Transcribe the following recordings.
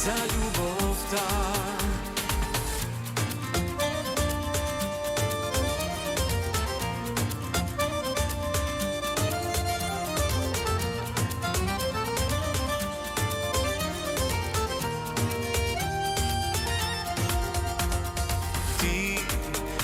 за љубовта.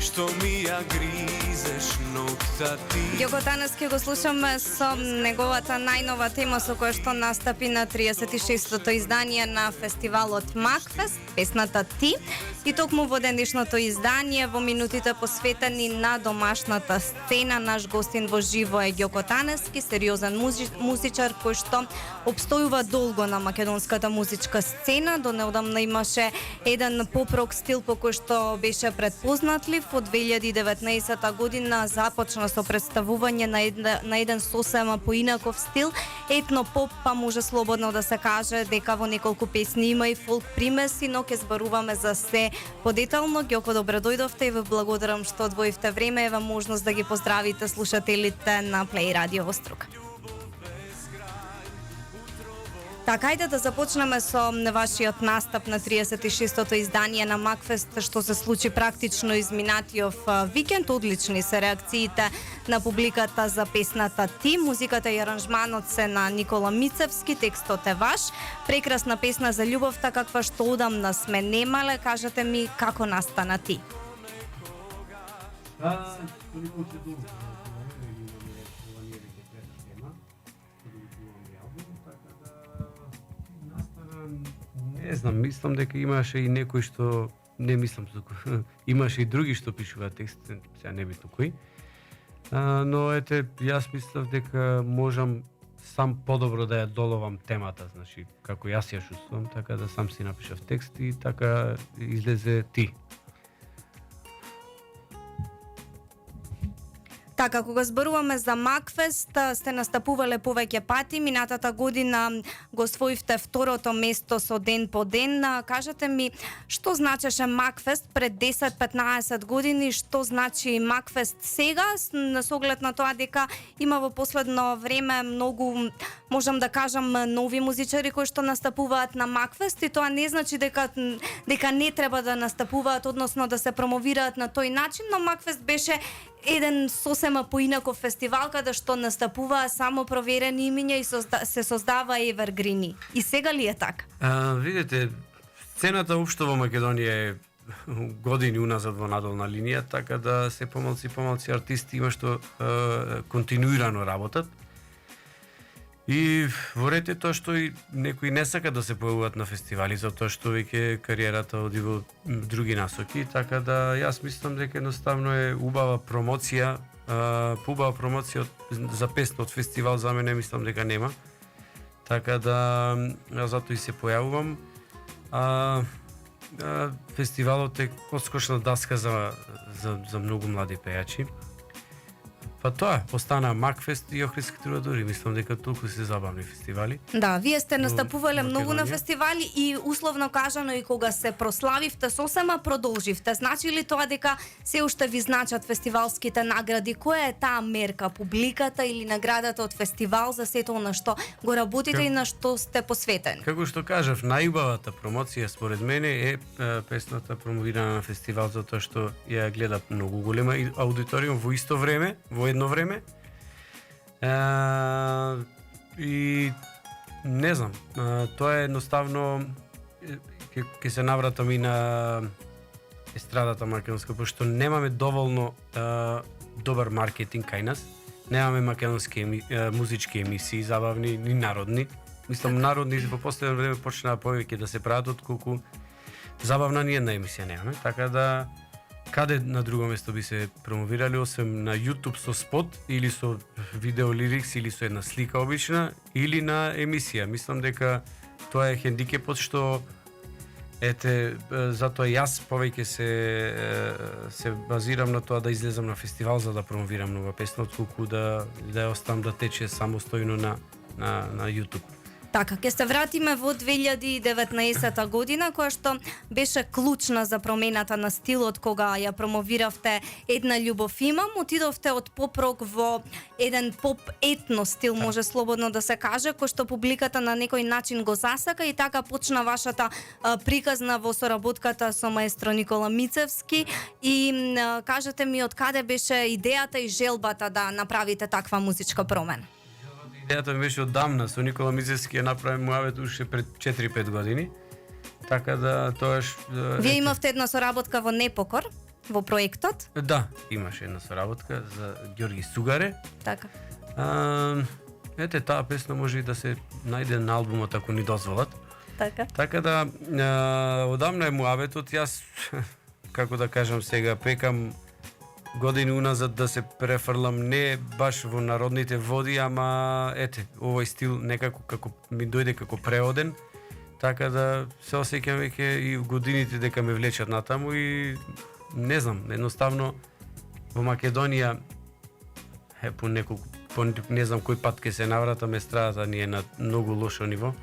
Што ми ја гризеш ноќта ти. Ѓоко данес ќе го слушаме со неговата најнова тема со која што настапи на 36-тото издание на фестивалот Макфест, песната Ти. И токму во денешното издание, во минутите посветени на домашната сцена, наш гостин во живо е Ѓоко Таневски, сериозен музичар кој што обстојува долго на македонската музичка сцена. До неодамна имаше еден поп-рок стил по кој што беше предпознатлив. Од 2019 година започна со представување на еден сосема поинаков стил, етно-поп, па може слободно да се каже дека во неколку песни има и фолк примеси, но ќе зборуваме за се подетално. Ѓоко, добре дојдовте и ве благодарам што одвоивте време. Ева можност да ги поздравите слушателите на Плей Радио Острук. Така, ајде да започнеме со вашиот настап на 36-тото издание на Макфест, што се случи практично изминатиот викенд. Одлични се реакциите на публиката за песната Ти. Музиката и аранжманот се на Никола Мицевски, текстот е ваш. Прекрасна песна за љубовта, каква што одамна сме немале. Кажете ми како настана Ти? Не знам, мислам дека имаше и некој што не мислам туку. Имаше и други што пишуваат текст, сега не битно кој. Но ете, јас мислев дека можам сам подобро да ја доловам темата, значи како јас ја чувствувам, така да сам си напишав текст и така излезе Ти. Така, кога зборуваме за Макфест, сте настапувале повеќе пати. Минатата година го освоивте второто место со Ден по ден. Кажете ми, што значеше Макфест пред 10-15 години, што значи Макфест сега, на соглед на тоа дека има во последно време многу, можам да кажам, нови музичари кои што настапуваат на Макфест, и тоа не значи дека не треба да настапуваат, односно да се промовираат на тој начин, но Макфест беше еден сосема поинаков фестивал каде што настапуваа само проверени имиња и се создава евергрини. И сега ли е така? Видите, сцената општо во Македонија е години уназад во надолна линија, така да се помалци артисти има што континуирано работат. И во ред е тоа што и некои не сакат да се појавуваат на фестивали, затоа што веќе кариерата оди во други насоки, така да јас мислам дека едноставно е убава промоција, убава промоција за песна од фестивал за мене мислам дека нема. Така да затоа и се појавувам. Фестивалот е отскочна даска за многу млади пејачи. Па тоа, остана Макфест и Охридски трубадури. Мислам дека толку се забавни фестивали. Да, вие сте настапувале многу на фестивали и условно кажано и кога се прославивте сосема продолживте. Значи ли тоа дека се уште ви значат фестивалските награди? Која е таа мерка, публиката или наградата од фестивал за сето на што го работите и на што сте посветени? Како што кажав, најубавата промоција според мене е песната промовирана на фестивал, затоа што ја гледа многу голема аудиторија во исто време, во едно време. И не знам, тоа е едноставно ќе се навратам и на естрадата македонска, пошто немаме доволно добар маркетинг кај нас. Немаме македонски музички емисии, забавни, ни народни. Мислам, народни во последно време почнаа повеќе да се прават отколку забавна ни една емисија немаме, така да каде на друго место би се промовирали освен на YouTube со спот или со видео лирикс или со една слика обична или на емисија. Мислам дека тоа е хендикепот што затоа јас повеќе се базирам на тоа да излезам на фестивал за да промовирам нова песна отколку да ја оставам да тече самостојно на YouTube. Така, ќе се вратиме во 2019 година, која што беше клучна за промената на стилот, кога ја промовиравте Една љубов имам, отидовте од поп-рок во еден поп-етно стил, може слободно да се каже, кој што публиката на некој начин го засака и така почна вашата приказна во соработката со маестро Никола Мицевски и кажете ми од каде беше идејата и желбата да направите таква музичка промена? Идејата ми беше одамна, со Никола Мицевски ја направи муавет уште пред 4-5 години. Така да тоаш Вие имавте една соработка во Непокор, во проектот? Да, имаше една соработка за Ѓорги Сугаре. Така. Ете, таа песна може и да се најде на албумот ако ни дозволат. Така. Така да одамна е муаветот, јас како да кажам сега пекам години уназад да се префрлам не баш во народните води, ама ете, овој стил некако како ми дојде како преоден, така да се осеќам веќе и в годините дека ме влечат натаму и не знам, едноставно во Македонија по не знам кој пат ќе се навратаме, естрадата ни е на многу лошо ниво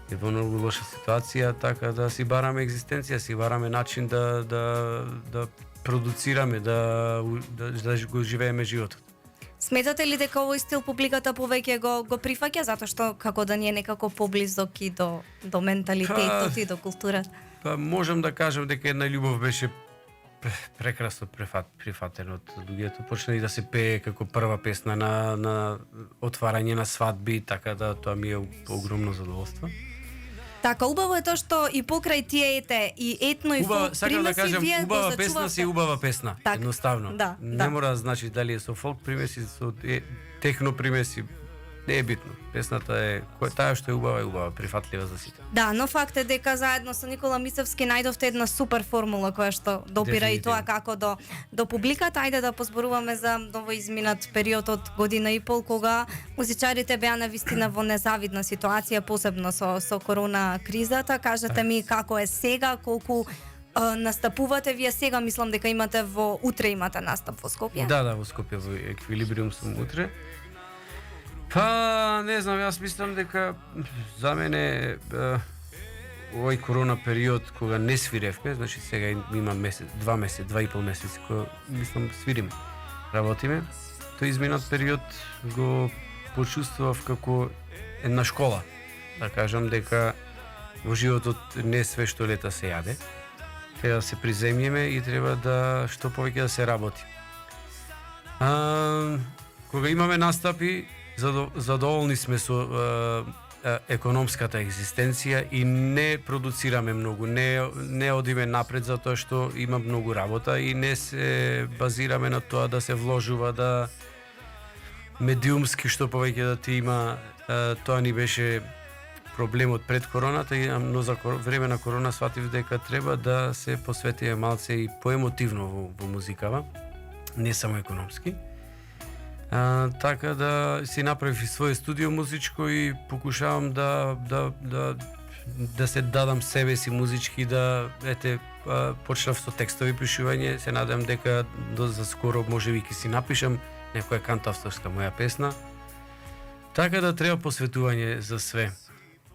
и во многу лоша ситуација, така да си бараме екзистенција, си бараме начин да продуцираме, да го живееме животот. Сметате ли дека овој стил публиката повеќе го прифаќа затоа што како да ни е некако поблизок и до менталитетот и до културата? Па можам да кажам дека Една љубов беше прекрасно прифатен од луѓето. Почна и да се пее како прва песна на отварање на свадби, така да тоа ми е огромно задоволство. Така, убаво е тоа што и покрај тие и етно и фолк сакам да кажам, вие убава песна си убава песна, так, едноставно. Да, не мора да значи дали е со фолк примеси, со техно примеси, не е битно. Песната е таа што е убава, прифатлива за сите. Да, но факт е дека заедно со Никола Мицевски најдовте една супер формула која што допира и тоа како до публиката. Ајде да позборуваме за новоизминат период од година и пол кога музичарите беа навистина во незавидна ситуација, посебно со корона кризата. Кажете ми како е сега, колку настапувате вие сега, мислам дека утре имате настап во Скопје. Да, во Скопје во Еквилибриум сум утре. Па, не знам, јас мислам дека за мене овој корона период кога не свиревме, значи сега има месец, 2,5 месеци кога мислам свириме, работиме. Тој изминат период го почувствував како една школа. Да кажам дека во животот не све што лета се јаде. Треба да се приземјеме и треба да што повеќе да се работи. Кога имаме настапи, задоволни сме со економската екзистенција и не продуцираме многу, не одиме напред затоа што има многу работа и не се базираме на тоа да се вложува, да медиумски што повеќе да ти има. Тоа ни беше проблемот пред короната, но за време на корона сватив дека треба да се посветиме малце и поемотивно во музикава, не само економски. Така да си направив и своје студио музичко и покушавам да се дадам себе си музички, почнав со текстови пишување, се надевам дека за скоро можеби ќе си напишам некоја кантавторска моја песна. Така да треба посветување за све.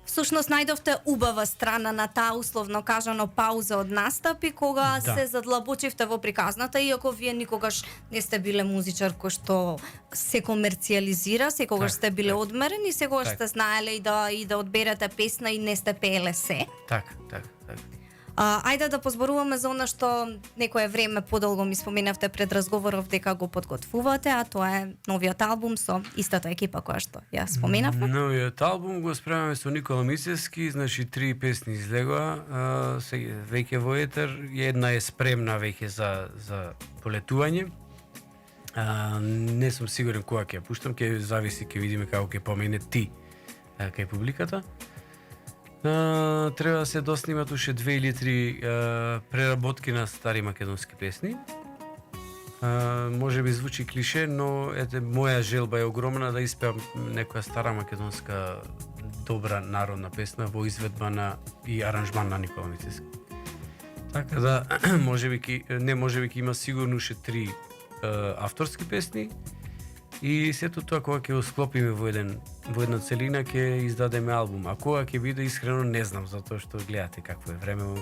Всушност најдовте убава страна на таа условно кажано пауза од настапи кога се задлабочивте во приказната, иако вие никогаш не сте биле музичар кој што се комерцијализира, секогаш сте биле одмерени, секогаш сте знаеле и да одберете песна и не сте пееле се. Така. Ајде да позборуваме за она што некое време подолго ми споменавте пред разговоров дека го подготвувате, а тоа е новиот албум со истата екипа која што ја споменавме. Новиот албум го спремаме со Никола Мицевски, значи 3 песни излегоа, веќе во етер, една е спремна веќе за полетување. Не сум сигурен кога ќе ја пуштам, ќе зависи, ќе видиме како ќе помене ти кај публиката. Треба да се доснимат уште 2 или 3 преработки на стари македонски песни. Може би звучи клише, но моја желба е огромна да испеам некоја стара македонска добра народна песна во изведба и аранжман на Никола Мицевски. Така да можеби ќе има сигурно уште 3 авторски песни И сето тоа кога ќе го склопиме во една целина ќе издадеме албум. А кога ќе биде искрено не знам, затоа што гледате какво е време,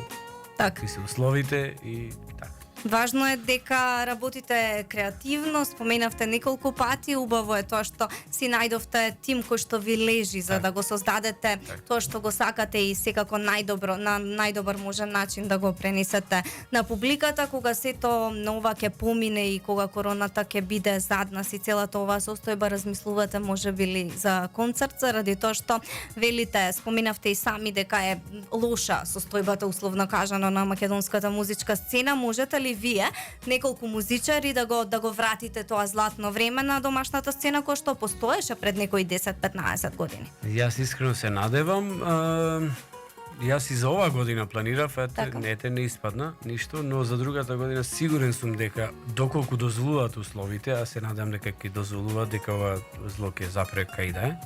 Така. какви се условите и така. Важно е дека работите креативно, споменавте неколку пати, убаво е тоа што си најдовте тим кој што ви лежи за да го создадете тоа што го сакате и секако на најдобар можен начин да го пренесете на публиката кога сето ова ќе помине и кога короната ќе биде зад нас и целата оваа состојба размислувате можеби ли за концерт заради тоа што велите, споменавте и сами дека е лоша состојбата условно кажано на македонската музичка сцена, можете ли вие неколку музичари да го вратите тоа златно време на домашната сцена која што постоеше пред некои 10-15 години? Јас искрено се надевам. Јас и за ова година планирав, ете не испадна ништо, но за другата година сигурен сум дека доколку дозволуваат условите, а се надам дека ќе дозволуваат, дека ова зло ќе запре кај да е.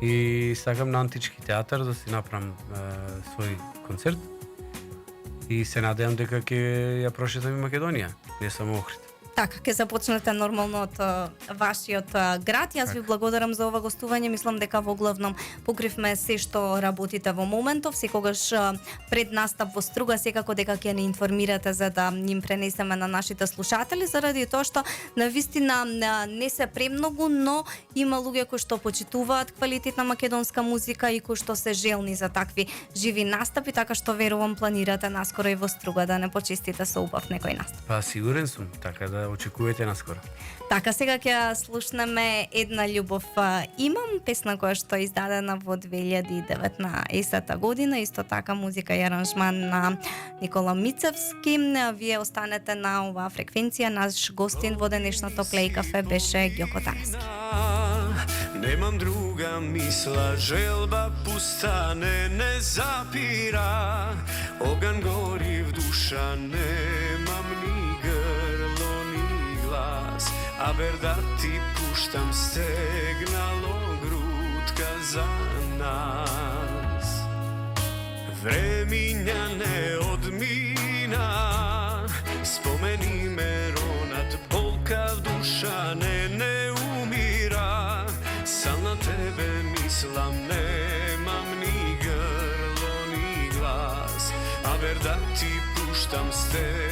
И сакам на Антички театар да си направам свој концерт. И се надевам дека ќе ја прошетам и Македонија, не само Охрид. Така, ќе започнете нормално од вашиот град. Јас ви благодарам за ова гостување. Мислам дека во главном покривме се што работите во моментов. Секогаш пред настап во Струга секако дека ќе ни информирате за да им пренесеме на нашите слушатели, заради тоа што навистина не се премногу, но има луѓе кои што почитуваат квалитетна македонска музика и кои што се желни за такви живи настапи, така што верувам планирате наскоро и во Струга да не почистите со убав некој настап. Па сигурен сум, така да очекувате наскоро. Така, сега ќе слушнеме Една љубов имам, песна која што е издадена во 2019 година, исто така музика и аранжман на Никола Мицевски. Вие останете на оваа фреквенција, наш гостин во денешното Плей кафе беше Ѓоко Танес. Немам друга мисла, желба пуста не запира. Оган гори в душа, немам ни грло ни глас. А да ти пуштам стегнало грудка за нас. Времиња не одмина, спомени ме ронат, болка в душа не умира. Сам на тебе мислам, немам ни грло ни глас. А да ти пуштам стегнало